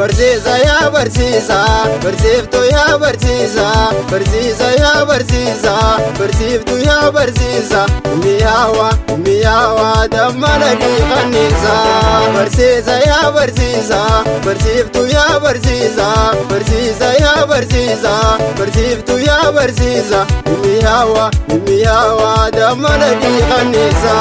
Barsiisa yaa barsiisa, barsiiftuu yaa barsiisa, barsiisa yaa barsiisa, barsiiftuu yaa barsiisa. Miyaawaa dammala dhiqanniisa. Barsiisa yaa barsiisa, barsiiftuu yaa barsiisa, barsiisa yaa barsiisa, barsiiftuu yaa barsiisa. Miyaawaa dammala dhiqanniisa.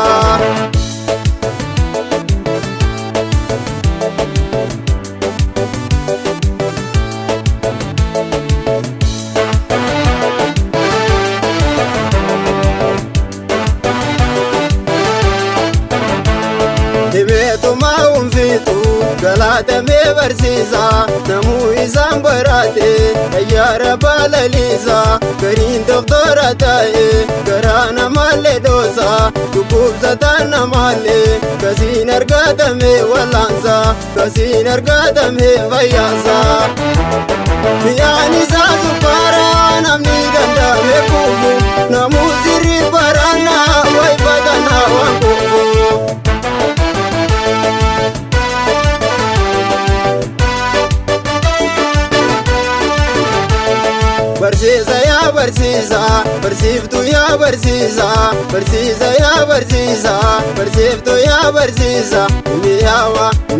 Himeetumaa unfiitu galaatamee barsiisa. Namuu isaan barate xayyaara balaliisa. Gariin doktora ta'e garaa namaallee dhoosa. Dhukkubsataan namaallee kasiin argatame wallaansa, kasiin argatame fayyaansa. Mi'aan isaa sukkaaraa namni danda'ame kuufu. Namuu sirrii baraannaa wayfatanaa waan kuufu. Barsiisa yaa barsiisa, barsiiftuu yaa barsiisa, barsiisa yaa barsiisa, barsiiftuu yaa barsiisa.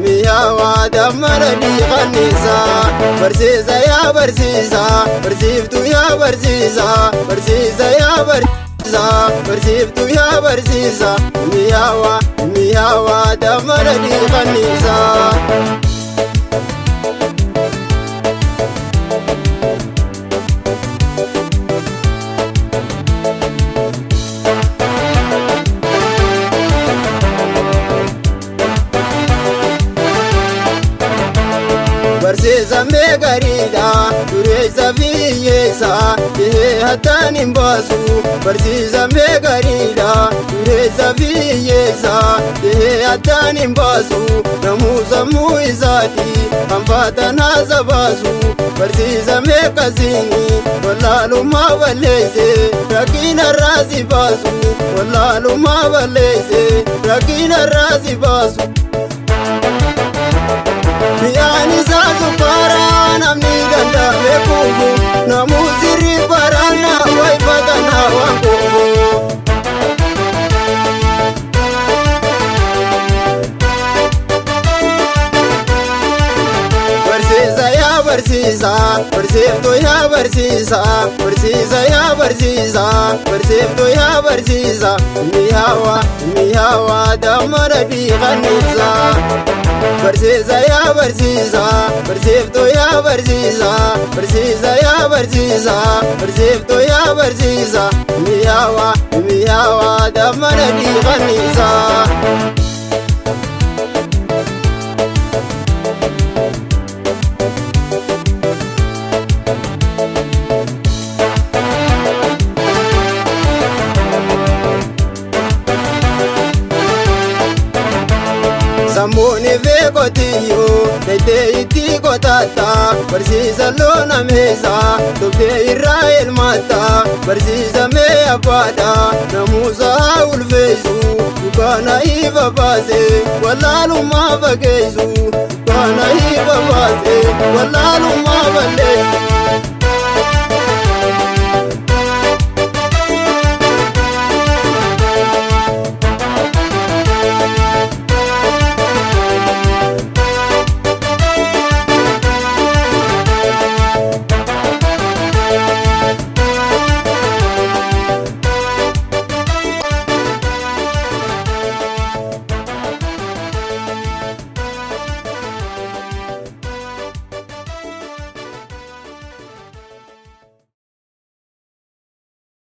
Miyaawaa dammala dhiqanniisa. Barsiisa yaa barsiisa, barsiiftuu yaa barsiisa, barsiisa yaa barsiisa, barsiiftuu yaa barsiisa. Miyaawaa dammala dhiqanniisa. Barsiisa meegariidha dureessa biyyeessa dhihee hattaan hin baasu. Barsiisa meegariidha dureessa biyyeessa dhihee hattaan hin baasu. Namuu sammuu isaati hanfaatan haasa baasu. Barsiisa meeqasiini wallaalummaa balleesse rakkina raasi baasu. Wallaalummaa balleesse rakkina raasi baasu. Mi'aan isaa sukkaaraa namni danda'ame kuufu. Namuu sirrii baraannaa wayfatanaa waan kuufu. Barsiisa yaa barsiisa, barsiiftuu yaa barsiisa, barsiisa yaa barsiisa, barsiiftuu yaa barsiisa. Miyaawaa dammala dhiqanniisa. Barsiisa yaa barsiisa, barsiiftuu yaa barsiisa, barsiisa yaa barsiisa, barsiiftuu yaa barsiisa. Miyaawaa dammala dhiqanniisa. Sammuun beekotiyyuu daytee itti qotatta. Barsiisa loona meesa tobdee irraa elmatta. Barsiisa mee abbaadha namuusa haa ulfeessu. Dukkaana ifa baase wallaalummaa fageessu. Dukkaana ifa baase wallaalummaa